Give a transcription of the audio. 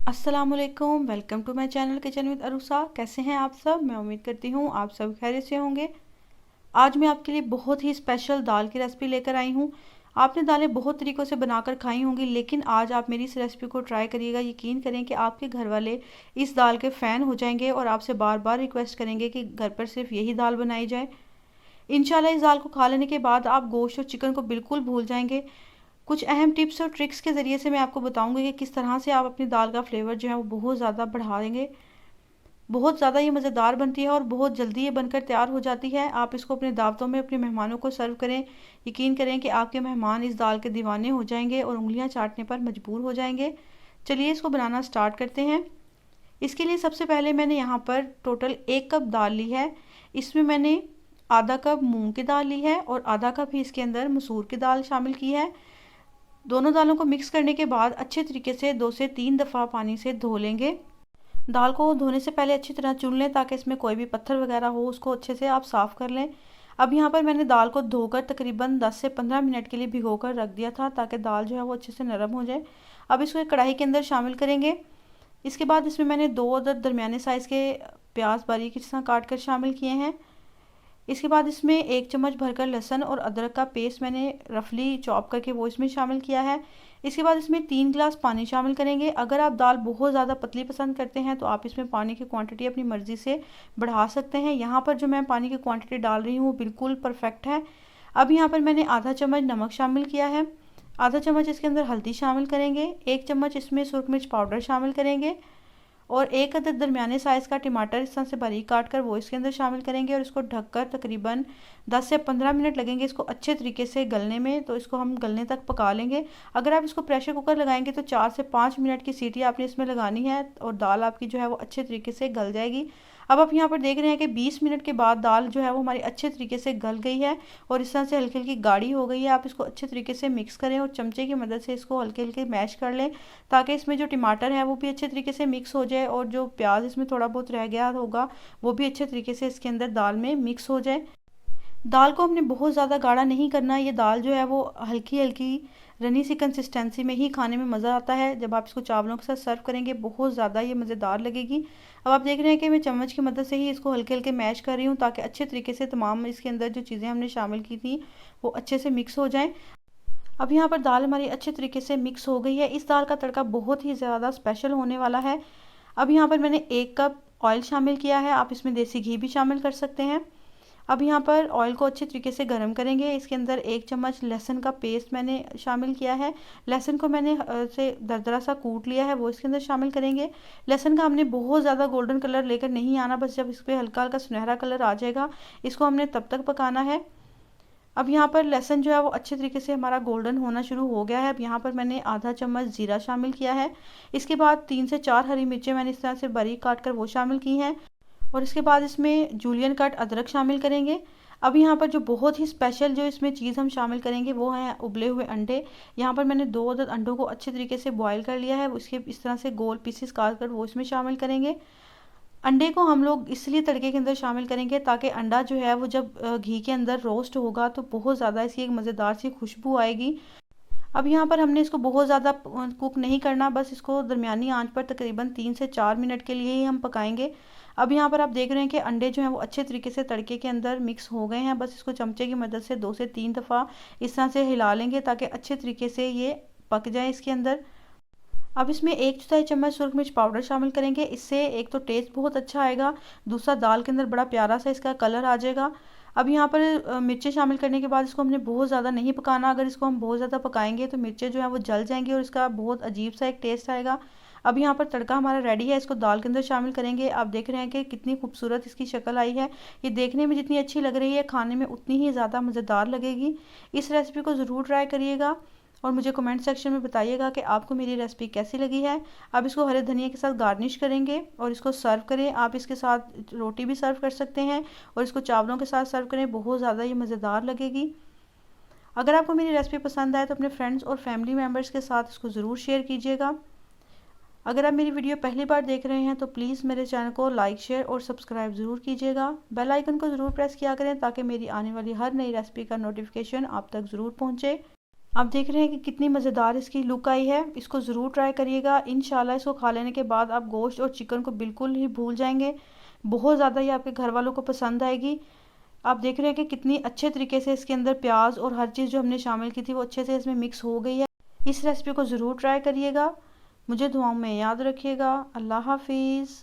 अस्सलामुअलैकुम, welcome to my channel kitchen with Arusa. कैसे हैं आप सब? मैं उम्मीद करती हूँ आप सब खैरियत से होंगे। आज मैं आपके लिए बहुत ही स्पेशल दाल की रेसिपी लेकर आई हूँ। आपने दालें बहुत तरीक़ों से बनाकर खाई होंगी, लेकिन आज आप मेरी इस रेसिपी को ट्राई करिएगा। यकीन करें कि आपके घर वाले इस दाल के फ़ैन हो जाएंगे और आपसे बार बार रिक्वेस्ट करेंगे कि घर पर सिर्फ यही दाल बनाई जाए। इंशाल्लाह इस दाल को खा लेने के बाद आप गोश्त और चिकन को बिल्कुल भूल जाएंगे। कुछ अहम टिप्स और ट्रिक्स के ज़रिए से मैं आपको बताऊंगी कि किस तरह से आप अपनी दाल का फ्लेवर जो है वो बहुत ज़्यादा बढ़ा देंगे। बहुत ज़्यादा ये मज़ेदार बनती है और बहुत जल्दी ये बनकर तैयार हो जाती है। आप इसको अपने दावतों में अपने मेहमानों को सर्व करें। यकीन करें कि आपके मेहमान इस दाल के दीवाने हो जाएंगे और उंगलियां चाटने पर मजबूर हो जाएंगे। चलिए इसको बनाना स्टार्ट करते हैं। इसके लिए सबसे पहले मैंने यहाँ पर टोटल 1 कप दाल ली है। इसमें मैंने आधा कप मूंग की दाल ली है और आधा कप ही इसके अंदर मसूर की दाल शामिल की है। दोनों दालों को मिक्स करने के बाद अच्छे तरीके से 2 से 3 दफ़ा पानी से धो लेंगे। दाल को धोने से पहले अच्छी तरह चुन लें ताकि इसमें कोई भी पत्थर वगैरह हो उसको अच्छे से आप साफ़ कर लें। अब यहाँ पर मैंने दाल को धोकर तकरीबन 10 से 15 मिनट के लिए भिगोकर रख दिया था ताकि दाल जो है वो अच्छे से नरम हो जाए। अब इसको एक कढ़ाई के अंदर शामिल करेंगे। इसके बाद इसमें मैंने 2 अदद दरमियाने साइज़ के प्याज बारीक इस तरह काट कर शामिल किए हैं। इसके बाद इसमें 1 चम्मच भरकर लहसुन और अदरक का पेस्ट मैंने रफली चॉप करके वो इसमें शामिल किया है। इसके बाद इसमें 3 गिलास पानी शामिल करेंगे। अगर आप दाल बहुत ज़्यादा पतली पसंद करते हैं तो आप इसमें पानी की क्वांटिटी अपनी मर्ज़ी से बढ़ा सकते हैं। यहाँ पर जो मैं पानी की क्वांटिटी डाल रही हूँ वो बिल्कुल परफेक्ट है। अब यहाँ पर मैंने आधा चम्मच नमक शामिल किया है, आधा चम्मच इसके अंदर हल्दी शामिल करेंगे, 1 चम्मच इसमें सुरख मिर्च पाउडर शामिल करेंगे और 1 अदद दरमियाने साइज़ का टमाटर इस तरह से बारीक काट कर वो इसके अंदर शामिल करेंगे और इसको ढककर तकरीबन 10 से 15 मिनट लगेंगे इसको अच्छे तरीके से गलने में। तो इसको हम गलने तक पका लेंगे। अगर आप इसको प्रेशर कुकर लगाएंगे तो 4 से 5 मिनट की सीटी आपने इसमें लगानी है और दाल आपकी जो है वो अच्छे तरीके से गल जाएगी। अब आप यहाँ पर देख रहे हैं कि 20 मिनट के बाद दाल जो है वो हमारी अच्छे तरीके से गल गई है और इस तरह से हल्की हल्की गाढ़ी हो गई है। आप इसको अच्छे तरीके से मिक्स करें और चमचे की मदद से इसको हल्के हल्के मैश कर लें ताकि इसमें जो टमाटर है वो भी अच्छे तरीके से मिक्स हो जाए और जो प्याज इसमें थोड़ा बहुत रह गया होगा वो भी अच्छे तरीके से इसके अंदर दाल में मिक्स हो जाए। दाल को हमने बहुत ज़्यादा गाढ़ा नहीं करना। ये दाल जो है वो हल्की हल्की रनी सी कंसिस्टेंसी में ही खाने में मज़ा आता है। जब आप इसको चावलों के साथ सर्व करेंगे बहुत ज़्यादा ये मज़ेदार लगेगी। अब आप देख रहे हैं कि मैं चम्मच की मदद से ही इसको हल्के हल्के मैश कर रही हूँ ताकि अच्छे तरीके से तमाम इसके अंदर जो चीज़ें हमने शामिल की थी वो अच्छे से मिक्स हो जाएँ। अब यहाँ पर दाल हमारी अच्छे तरीके से मिक्स हो गई है। इस दाल का तड़का बहुत ही ज़्यादा स्पेशल होने वाला है। अब यहाँ पर मैंने 1 कप ऑयल शामिल किया है, आप इसमें देसी घी भी शामिल कर सकते हैं। अब यहाँ पर ऑयल को अच्छे तरीके से गर्म करेंगे। इसके अंदर 1 चम्मच लहसुन का पेस्ट मैंने शामिल किया है। लहसुन को मैंने से दरदरा सा कूट लिया है वो इसके अंदर शामिल करेंगे। लहसुन का हमने बहुत ज़्यादा गोल्डन कलर लेकर नहीं आना, बस जब इस पर हल्का हल्का सुनहरा कलर आ जाएगा इसको हमने तब तक पकाना है। अब यहाँ पर लहसुन जो है वो अच्छे तरीके से हमारा गोल्डन होना शुरू हो गया है। अब यहाँ पर मैंने आधा चम्मच ज़ीरा शामिल किया है। इसके बाद 3 से 4 हरी मिर्चें मैंने इस तरह से बारीक काट कर वो शामिल की हैं और इसके बाद इसमें जूलियन कट अदरक शामिल करेंगे। अब यहाँ पर जो बहुत ही स्पेशल जो इसमें चीज़ हम शामिल करेंगे वो है उबले हुए अंडे। यहाँ पर मैंने 2 अदद अंडों को अच्छे तरीके से बॉईल कर लिया है। उसके इस तरह से गोल पीसेस काट कर वो इसमें शामिल करेंगे। अंडे को हम लोग इसलिए तड़के के अंदर शामिल करेंगे ताकि अंडा जो है वो जब घी के अंदर रोस्ट होगा तो बहुत ज़्यादा इसकी एक मज़ेदार सी खुशबू आएगी। अब यहाँ पर हमने इसको बहुत ज़्यादा कुक नहीं करना, बस इसको दरमियानी आंच पर तकरीबन 3 से 4 मिनट के लिए ही हम पकाएंगे। अब यहाँ पर आप देख रहे हैं कि अंडे जो हैं वो अच्छे तरीके से तड़के के अंदर मिक्स हो गए हैं। बस इसको चमचे की मदद से 2 से 3 दफ़ा इस तरह से हिला लेंगे ताकि अच्छे तरीके से ये पक जाए इसके अंदर। अब इसमें 1/4 चम्मच सुरख मिर्च पाउडर शामिल करेंगे। इससे एक तो टेस्ट बहुत अच्छा आएगा, दूसरा दाल के अंदर बड़ा प्यारा सा इसका कलर आ जाएगा। अब यहाँ पर मिर्चें शामिल करने के बाद इसको हमने बहुत ज़्यादा नहीं पकाना। अगर इसको हम बहुत ज़्यादा पकाएंगे तो मिर्चें जो है वो जल जाएंगी और इसका बहुत अजीब सा एक टेस्ट आएगा। अब यहाँ पर तड़का हमारा रेडी है, इसको दाल के अंदर शामिल करेंगे। आप देख रहे हैं कि कितनी खूबसूरत इसकी शक्ल आई है। ये देखने में जितनी अच्छी लग रही है खाने में उतनी ही ज़्यादा मज़ेदार लगेगी। इस रेसिपी को ज़रूर ट्राई करिएगा और मुझे कमेंट सेक्शन में बताइएगा कि आपको मेरी रेसिपी कैसी लगी है। अब इसको हरे धनिया के साथ गार्निश करेंगे और इसको सर्व करें। आप इसके साथ रोटी भी सर्व कर सकते हैं और इसको चावलों के साथ सर्व करें, बहुत ज़्यादा ये मज़ेदार लगेगी। अगर आपको मेरी रेसिपी पसंद आए तो अपने फ्रेंड्स और फैमिली मेम्बर्स के साथ इसको ज़रूर शेयर कीजिएगा। अगर आप मेरी वीडियो पहली बार देख रहे हैं तो प्लीज़ मेरे चैनल को लाइक, शेयर और सब्सक्राइब ज़रूर कीजिएगा। बेल आइकन को ज़रूर प्रेस किया करें ताकि मेरी आने वाली हर नई रेसिपी का नोटिफिकेशन आप तक ज़रूर पहुँचे। आप देख रहे हैं कि कितनी मज़ेदार इसकी लुक आई है। इसको ज़रूर ट्राई करिएगा। इंशाल्लाह इसको खा लेने के बाद आप गोश्त और चिकन को बिल्कुल ही भूल जाएंगे। बहुत ज़्यादा ये आपके घर वालों को पसंद आएगी। आप देख रहे हैं कि कितनी अच्छे तरीके से इसके अंदर प्याज और हर चीज़ जो हमने शामिल की थी वो अच्छे से इसमें मिक्स हो गई है। इस रेसिपी को ज़रूर ट्राई करिएगा। मुझे दुआओं में याद रखिएगा। अल्लाह हाफिज़।